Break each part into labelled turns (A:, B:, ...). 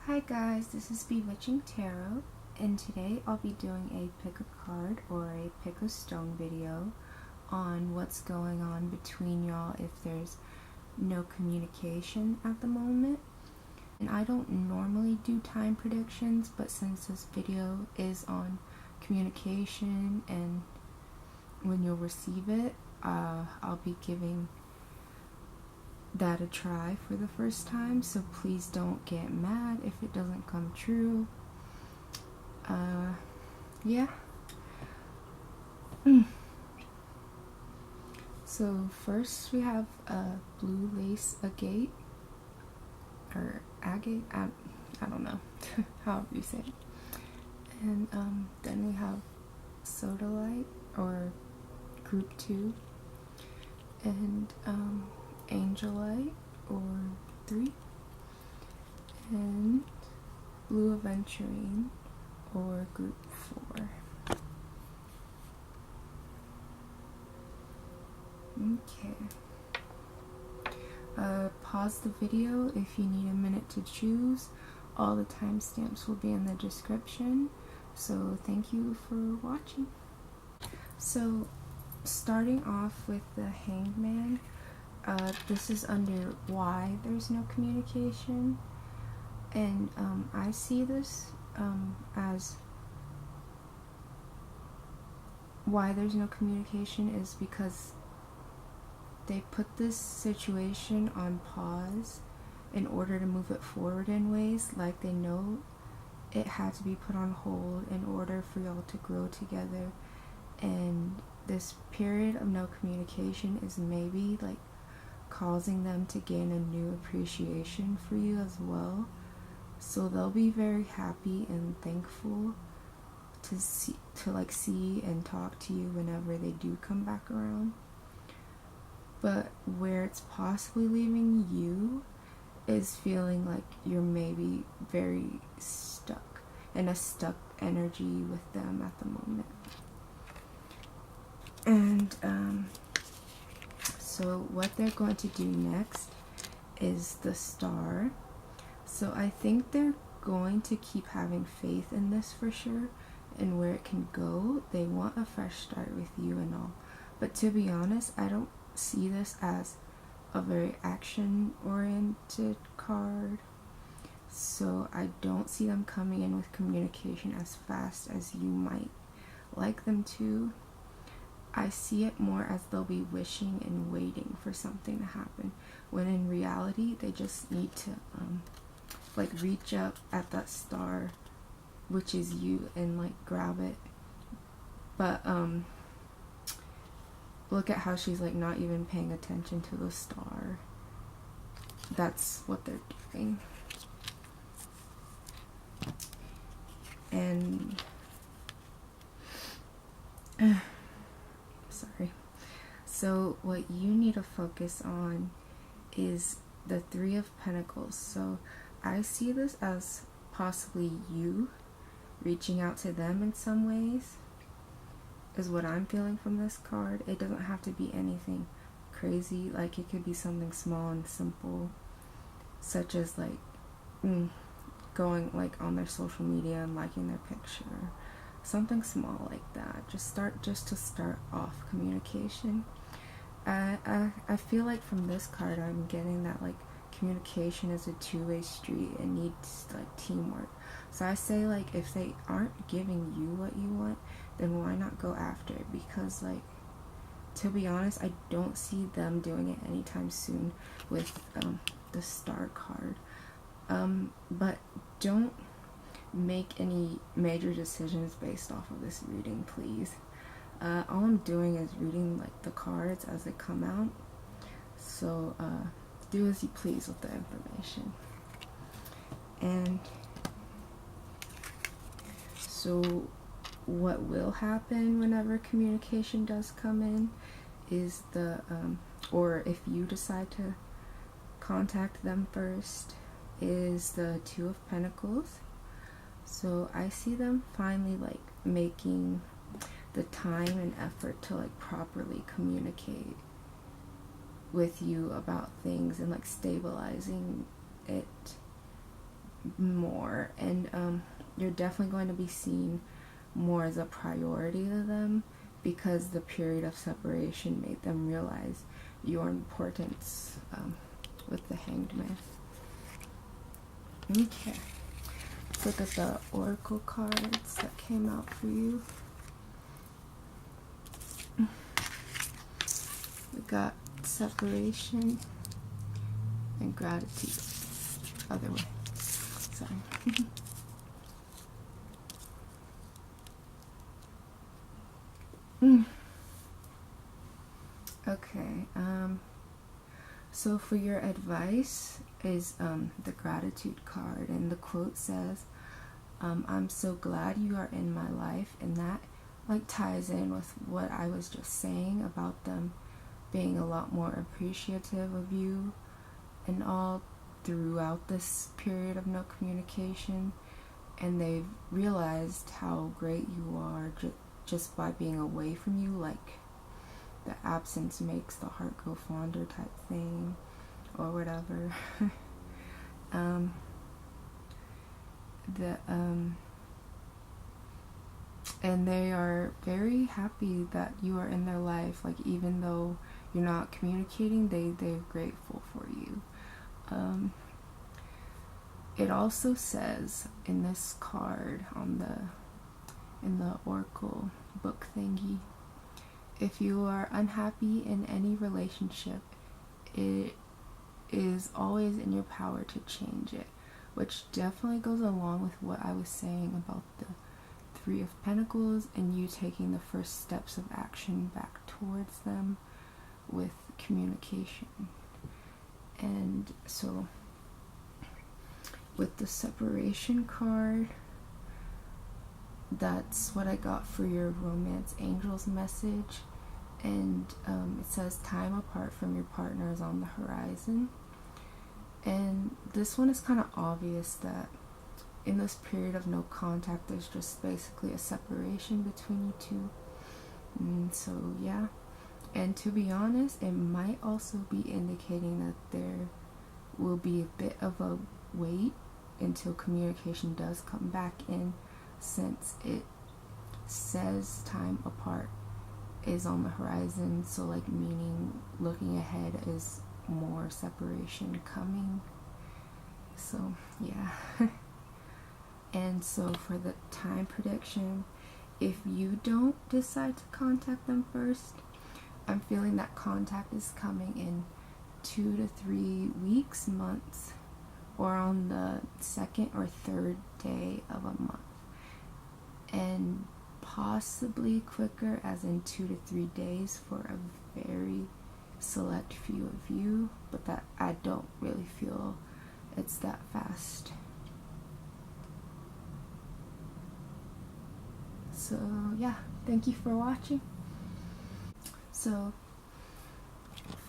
A: Hi guys, this is Bewitching Tarot, and today I'll be doing a pick a card or a pick a stone video on what's going on between y'all if there's no communication at the moment. And I don't normally do time predictions, but since this video is on communication and when you'll receive it, I'll be giving that a try for the first time, so please don't get mad if it doesn't come true. Yeah. So first we have a blue lace agate, or agate, I don't know however you say it. And then we have Sodalite, or group 2, and Angelite, or 3, and blue Aventurine, or group 4. Okay. Pause the video if you need a minute to choose. All the timestamps will be in the description. So thank you for watching. So starting off with the Hangman, this is under why there's no communication, and I see this as why there's no communication is because they put this situation on pause in order to move it forward in ways like they know it had to be put on hold in order for y'all to grow together. And this period of no communication is maybe like causing them to gain a new appreciation for you as well. So they'll be very happy and thankful to see and talk to you whenever they do come back around. But where it's possibly leaving you is feeling like you're maybe very stuck, in a stuck energy with them at the moment. And so what they're going to do next is the Star. So I think they're going to keep having faith in this for sure, and where it can go. They want a fresh start with you and all. But to be honest, I don't see this as a very action-oriented card. So I don't see them coming in with communication as fast as you might like them to. I see it more as they'll be wishing and waiting for something to happen, when in reality they just need to like reach up at that star, which is you, and like grab it. But look at how she's like not even paying attention to the star. That's what they're doing. And sorry. So what you need to focus on is the 3 of Pentacles. So I see this as possibly you reaching out to them in some ways, is what I'm feeling from this card. It doesn't have to be anything crazy. Like, it could be something small and simple, such as like going like on their social media and liking their picture. Something small like that. Just to start off communication. I feel like from this card I'm getting that like communication is a two-way street and needs like teamwork. So I say, like, if they aren't giving you what you want, then why not go after it? Because, like, to be honest, I don't see them doing it anytime soon with the Star card. But don't make any major decisions based off of this reading, please. All I'm doing is reading like the cards as they come out. So do as you please with the information. And so what will happen whenever communication does come in is the or if you decide to contact them first, is the 2 of Pentacles. So I see them finally like making the time and effort to like properly communicate with you about things and like stabilizing it more, and you're definitely going to be seen more as a priority to them, because the period of separation made them realize your importance, with the Hanged Man. Okay, let's look at the oracle cards that came out for you. We got separation and gratitude. Other way. Sorry. Okay, so for your advice is the gratitude card, and the quote says, I'm so glad you are in my life, and that like ties in with what I was just saying about them being a lot more appreciative of you and all throughout this period of no communication, and they've realized how great you are just by being away from you, like the absence makes the heart go fonder type thing, or whatever. And they are very happy that you are in their life, like even though you're not communicating, they're grateful for you. It also says in this card in the oracle book thingy, if you are unhappy in any relationship, it is always in your power to change it, which definitely goes along with what I was saying about the Three of Pentacles and you taking the first steps of action back towards them with communication. And so with the separation card, that's what I got for your romance angel's message. And it says time apart from your partner is on the horizon. And this one is kind of obvious that in this period of no contact, there's just basically a separation between you two. And so yeah, and to be honest, it might also be indicating that there will be a bit of a wait until communication does come back in, since it says time apart is on the horizon, so like meaning looking ahead is more separation coming. So yeah. And so for the time prediction, if you don't decide to contact them first, I'm feeling that contact is coming in 2 to 3 weeks, months, or on the second or third day of a month, and possibly quicker, as in 2 to 3 days for a very select few of you, but that I don't really feel it's that fast. So yeah, thank you for watching. So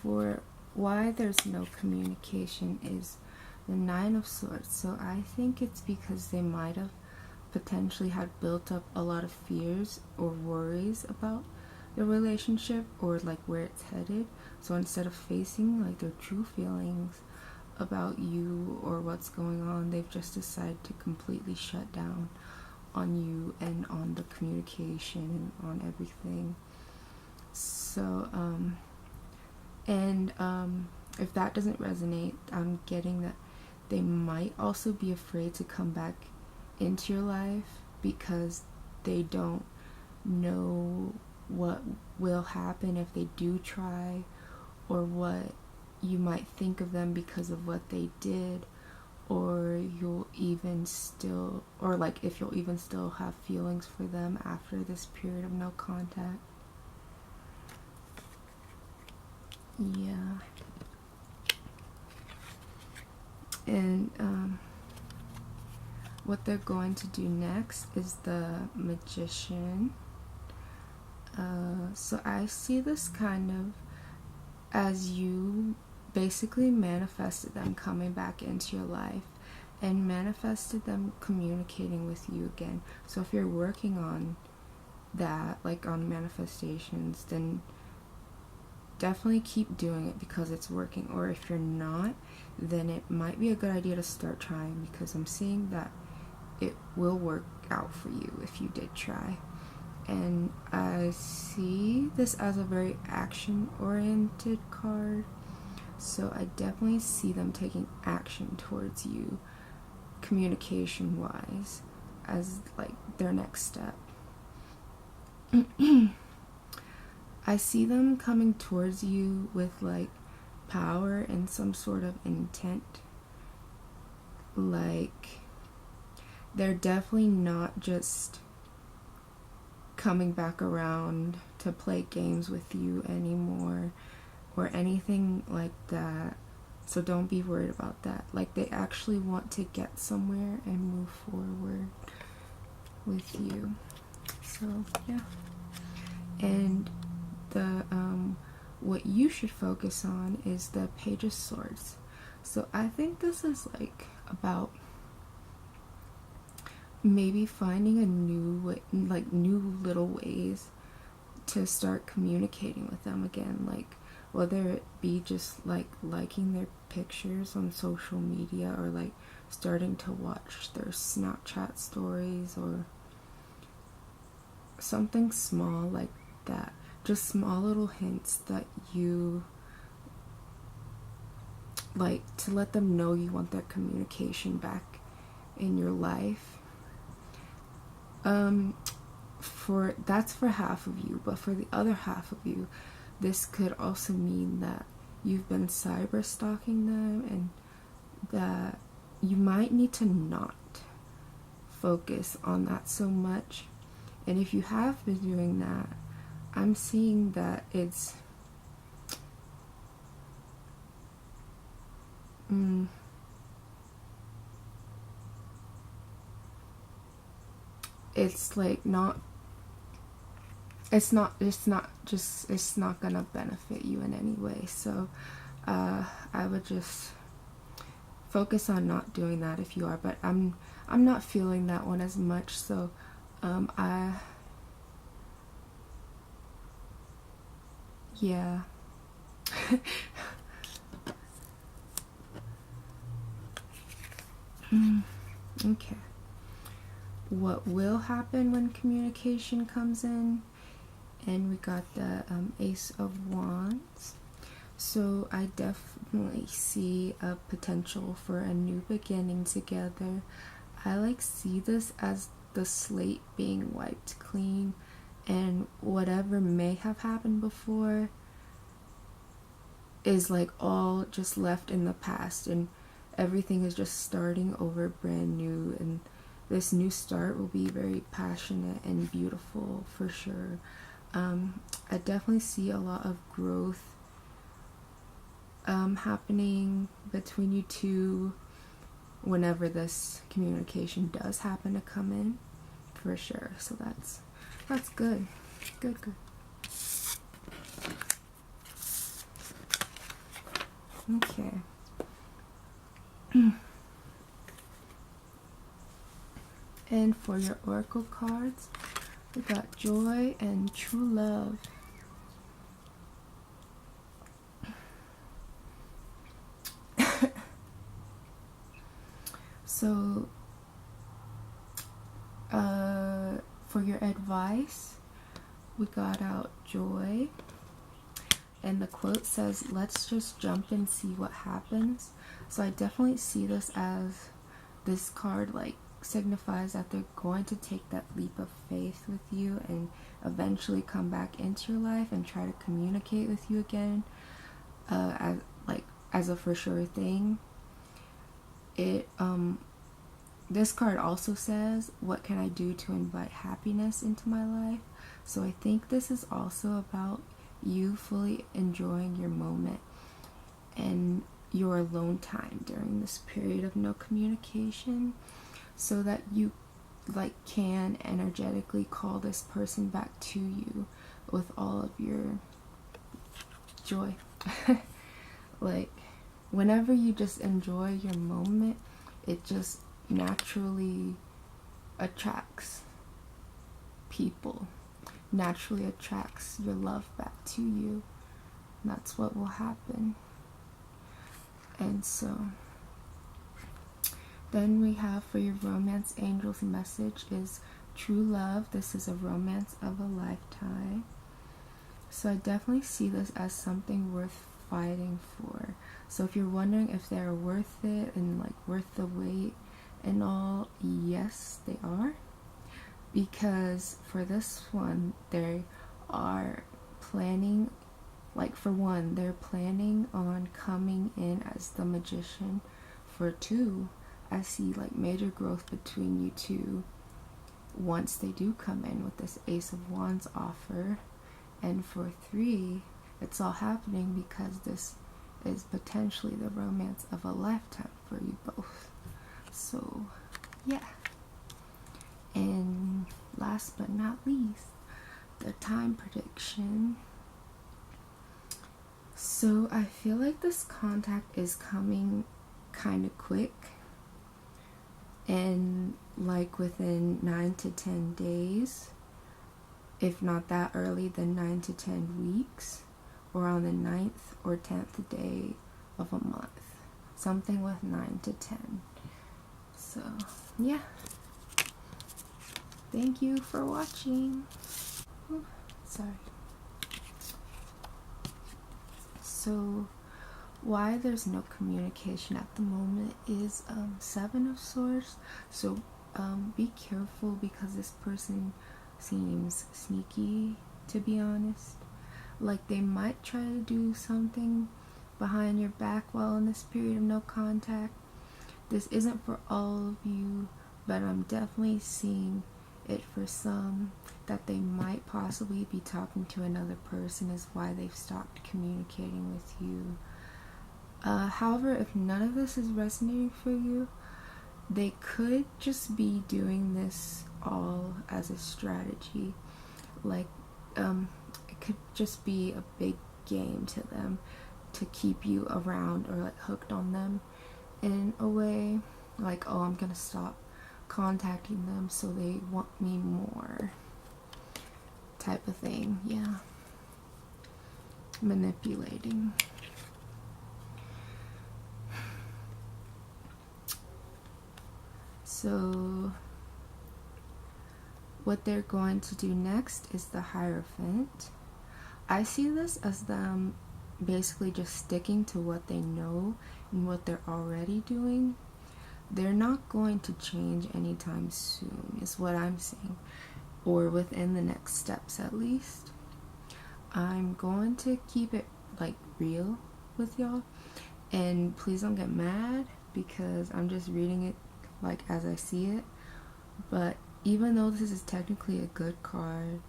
A: for why there's no communication is the Nine of Swords. So I think it's because they might have potentially had built up a lot of fears or worries about the relationship, or like where it's headed. So instead of facing like their true feelings about you or what's going on, they've just decided to completely shut down on you and on the communication and on everything. So if that doesn't resonate, I'm getting that they might also be afraid to come back into your life because they don't know what will happen if they do try, or what you might think of them because of what they did, or you'll even still, or like if you'll even still have feelings for them after this period of no contact. Yeah. And what they're going to do next is the Magician. So I see this kind of as you basically manifested them coming back into your life and manifested them communicating with you again. So if you're working on that, like on manifestations, then definitely keep doing it because it's working. Or if you're not, then it might be a good idea to start trying, because I'm seeing that it will work out for you if you did try. And I see this as a very action-oriented card, so I definitely see them taking action towards you, communication-wise, as like their next step. I see them coming towards you with like power and some sort of intent. Like, they're definitely not just coming back around to play games with you anymore or anything like that. So don't be worried about that. Like, they actually want to get somewhere and move forward with you. So yeah. And the what you should focus on is the Page of Swords. So I think this is like about maybe finding a new way, like new little ways to start communicating with them again, like whether it be just like liking their pictures on social media, or like starting to watch their Snapchat stories, or something small like that. Just small little hints that you like, to let them know you want their communication back in your life. That's for half of you, but for the other half of you, this could also mean that you've been cyber stalking them, and that you might need to not focus on that so much. And if you have been doing that, I'm seeing that it's it's like it's not gonna benefit you in any way. So I would just focus on not doing that if you are, but I'm not feeling that one as much. So yeah. Okay. What will happen when communication comes in? And we got the Ace of Wands. So I definitely see a potential for a new beginning together. I like see this as the slate being wiped clean, and whatever may have happened before is like all just left in the past, and everything is just starting over brand new. And this new start will be very passionate and beautiful for sure. I definitely see a lot of growth happening between you two whenever this communication does happen to come in, for sure. So that's good. Good. Okay. And for your oracle cards, we got Joy and True Love. So, for your advice, we got out Joy. And the quote says, "Let's just jump and see what happens." So I definitely see this as this card like signifies that they're going to take that leap of faith with you and eventually come back into your life and try to communicate with you again, as a for sure thing. This card also says, "What can I do to invite happiness into my life?" So I think this is also about you fully enjoying your moment and your alone time during this period of no communication, so that you like can energetically call this person back to you with all of your joy. Like, whenever you just enjoy your moment, it just naturally attracts people, naturally attracts your love back to you. that's what will happen. And so then we have for your romance angel's message is true love. This is a romance of a lifetime. So I definitely see this as something worth fighting for. So if you're wondering if they're worth it and like worth the wait and all, yes they are, because for this one they are planning, like for one, they're planning on coming in as the magician. For two, I see like major growth between you two once they do come in with this Ace of Wands offer. And for three, it's all happening because this is potentially the romance of a lifetime for you both. So yeah. And last but not least, the time prediction. So I feel like this contact is coming kind of quick, and like within 9 to 10 days, if not that early, then 9 to 10 weeks, or on the 9th or 10th day of a month, something with 9 to 10. So yeah, thank you for watching. Ooh, sorry. So why there's no communication at the moment is Seven of Swords. So be careful, because this person seems sneaky, to be honest. Like they might try to do something behind your back while in this period of no contact. This isn't for all of you, but I'm definitely seeing it for some, that they might possibly be talking to another person is why they've stopped communicating with you. However, if none of this is resonating for you, they could just be doing this all as a strategy. Like it could just be a big game to them to keep you around or like hooked on them in a way. Like, oh, I'm gonna stop contacting them so they want me more, type of thing. Yeah, manipulating. So what they're going to do next is the Hierophant. I see this as them basically just sticking to what they know and what they're already doing. They're not going to change anytime soon, is what I'm saying, or within the next steps at least. I'm going to keep it like real with y'all, and please don't get mad because I'm just reading it like as I see it. But even though this is technically a good card,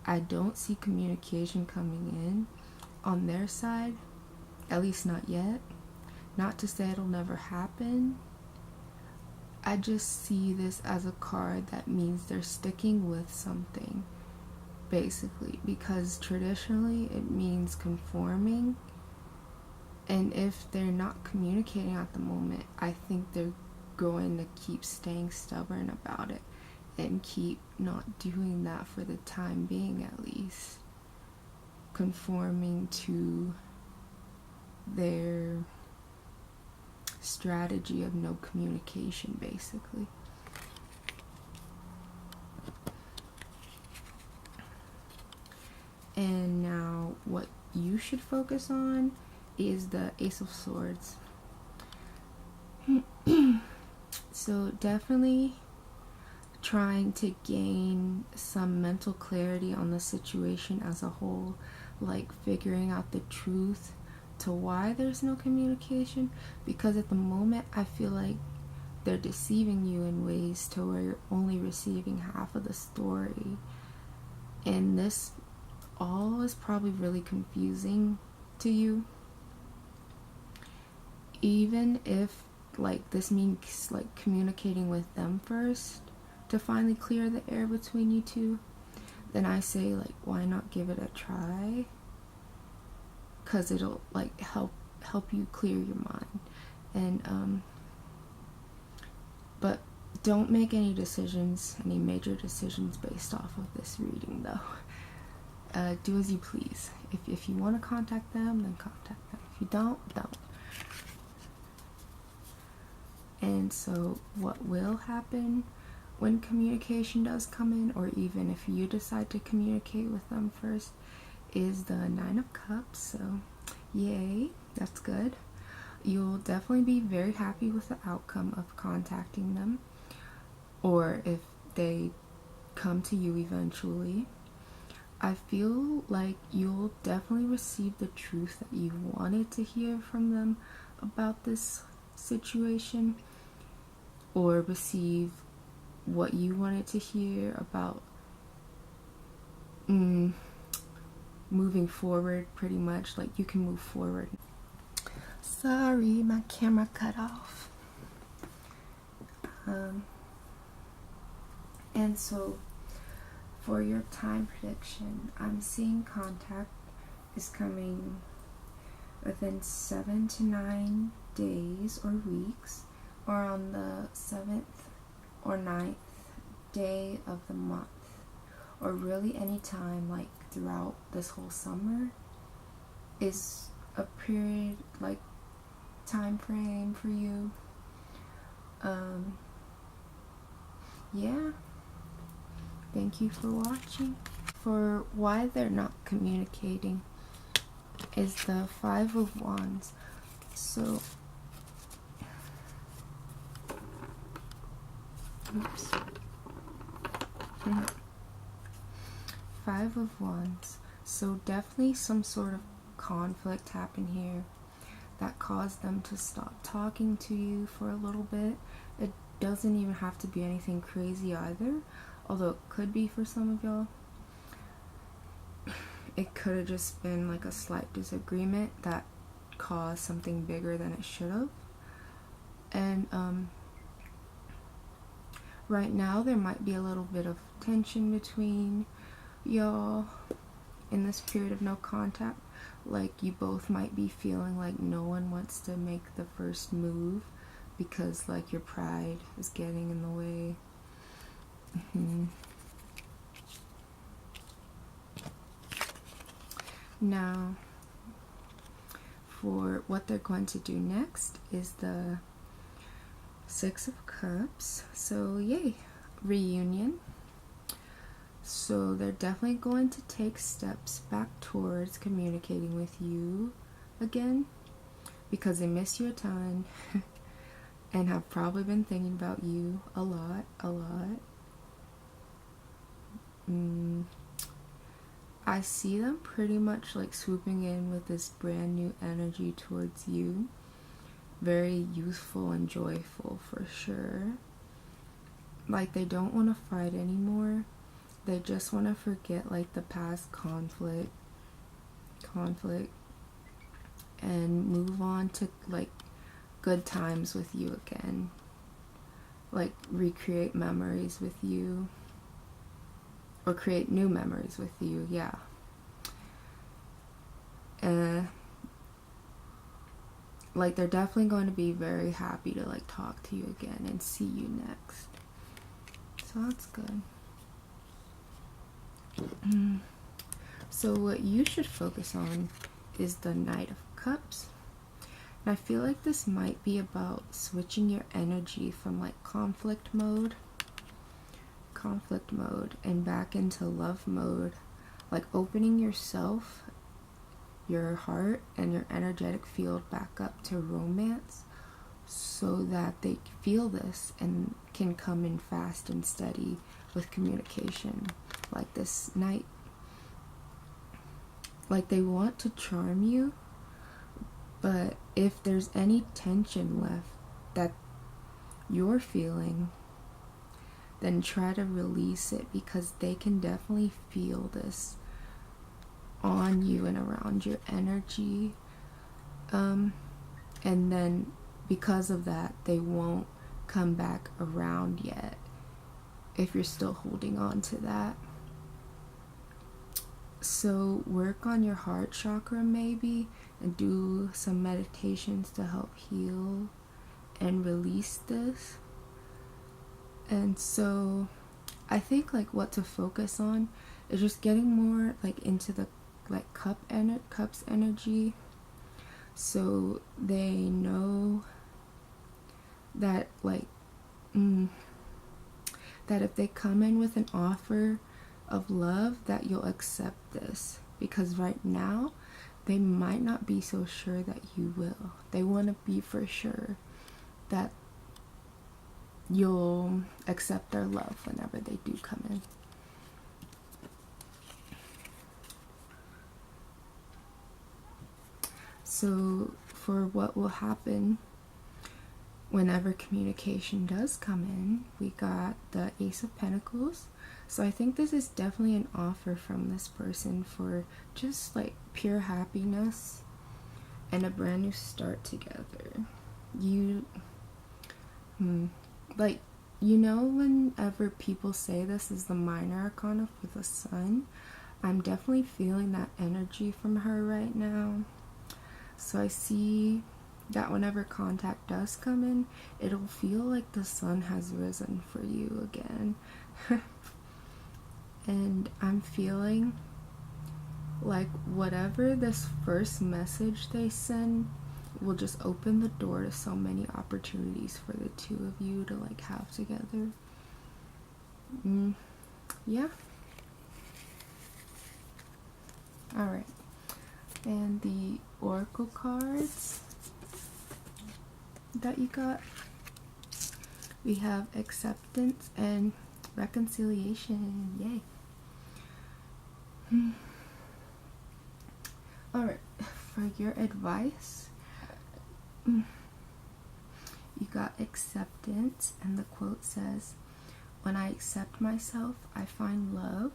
A: I don't see communication coming in on their side, at least not yet. Not to say it'll never happen. I just see this as a card that means they're sticking with something, basically, because traditionally it means conforming, and if they're not communicating at the moment, I think they're going to keep staying stubborn about it and keep not doing that for the time being, at least conforming to their strategy of no communication, basically. And now what you should focus on is the Ace of Swords. So definitely trying to gain some mental clarity on the situation as a whole, like figuring out the truth to why there's no communication, because at the moment I feel like they're deceiving you in ways to where you're only receiving half of the story, and this all is probably really confusing to you, even if like this means like communicating with them first to finally clear the air between you two. Then I say, like, why not give it a try, because it'll like help you clear your mind. And but don't make any major decisions based off of this reading, though. do as you please. If you want to contact them, then contact them. If you don't. And so what will happen when communication does come in, or even if you decide to communicate with them first, is the 9 of Cups. So yay, that's good. You'll definitely be very happy with the outcome of contacting them, or if they come to you eventually. I feel like you'll definitely receive the truth that you wanted to hear from them about this situation, or receive what you wanted to hear about moving forward, pretty much. Like, you can move forward. Sorry, my camera cut off. And so for your time prediction, I'm seeing contact is coming within 7 to 9 days or weeks, or on the 7th or 9th day of the month, or really any time like throughout this whole summer is a period, like, time frame for you. Yeah, thank you for watching. For why they're not communicating is the 5 of Wands. So oops. 5 of Wands. So definitely some sort of conflict happened here that caused them to stop talking to you for a little bit. It doesn't even have to be anything crazy either, although it could be for some of y'all. It could have just been like a slight disagreement that caused something bigger than it should have. And right now there might be a little bit of tension between y'all in this period of no contact. Like, you both might be feeling like no one wants to make the first move because, like, your pride is getting in the way. Now, for what they're going to do next is the 6 of Cups. So yay, reunion. So they're definitely going to take steps back towards communicating with you again, because they miss you a ton and have probably been thinking about you a lot. I see them pretty much like swooping in with this brand new energy towards you. Very youthful and joyful for sure. Like, they don't want to fight anymore. They just want to forget like the past conflict and move on to like good times with you again. Like, recreate memories with you, or create new memories with you. Yeah. Like, they're definitely going to be very happy to like talk to you again and see you next. So that's good. So what you should focus on is the Knight of Cups. And I feel like this might be about switching your energy from like conflict mode and back into love mode. Like, opening yourself, your heart, and your energetic field back up to romance, so that they feel this and can come in fast and steady with communication. Like this Knight, like, they want to charm you, but if there's any tension left that you're feeling, then try to release it, because they can definitely feel this on you and around your energy. And then because of that, they won't come back around yet if you're still holding on to that. So work on your heart chakra maybe, and do some meditations to help heal and release this. And so I think like what to focus on it's just getting more like into the like cups energy. So they know that like that if they come in with an offer of love, that you'll accept this, because right now they might not be so sure that you will. They want to be for sure that you'll accept their love whenever they do come in. So for what will happen whenever communication does come in, we got the Ace of Pentacles. So I think this is definitely an offer from this person for just like pure happiness and a brand new start together. Like, you know, whenever people say this is the minor arcana for the sun, I'm definitely feeling that energy from her right now. So I see that whenever contact does come in, it'll feel like the sun has risen for you again. And I'm feeling like whatever this first message they send will just open the door to so many opportunities for the two of you to like have together. Yeah. Alright. And the oracle cards that you got, we have acceptance and reconciliation. Yay. Alright, for your advice, you got acceptance, and the quote says, "When I accept myself, I find love."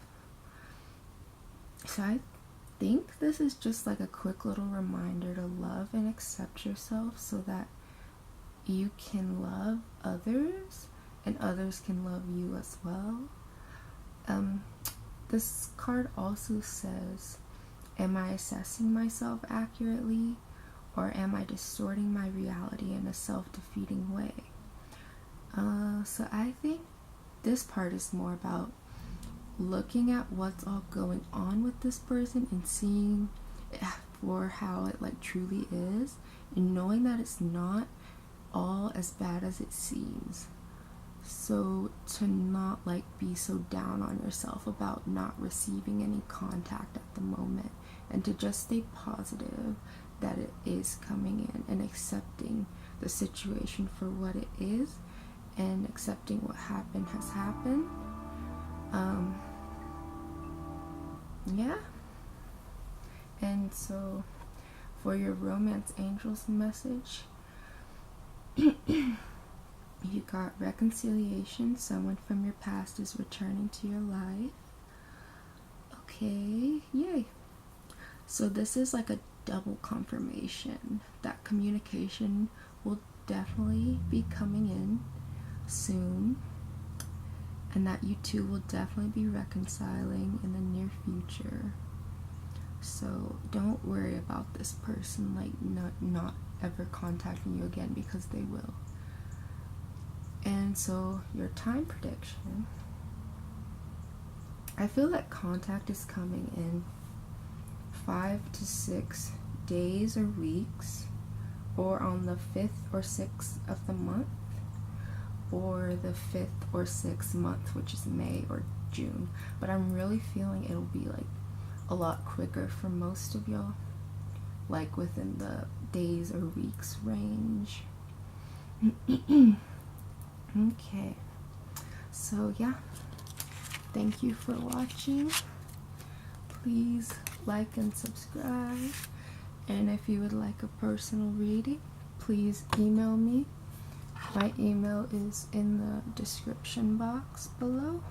A: So I think this is just like a quick little reminder to love and accept yourself so that you can love others and others can love you as well. This card also says, am I assessing myself accurately, or am I distorting my reality in a self-defeating way? So I think this part is more about looking at what's all going on with this person and seeing for how it like truly is, and knowing that it's not all as bad as it seems. So to not like be so down on yourself about not receiving any contact at the moment, and to just stay positive that it is coming in, and accepting the situation for what it is, and accepting what happened has happened. Yeah. And so for your romance angels message, you got reconciliation. Someone from your past is returning to your life. Okay, yay. So this is like a double confirmation that communication will definitely be coming in soon, and that you two will definitely be reconciling in the near future. So don't worry about this person like not ever contacting you again, because they will. And so your time prediction, I feel that contact is coming in 5 to 6 days or weeks, or on the 5th or 6th of the month, or the 5th or 6th month, which is May or June. But I'm really feeling it'll be like a lot quicker for most of y'all, like within the days or weeks range. Okay, so yeah, thank you for watching. Please like and subscribe, and if you would like a personal reading, please email me. My email is in the description box below.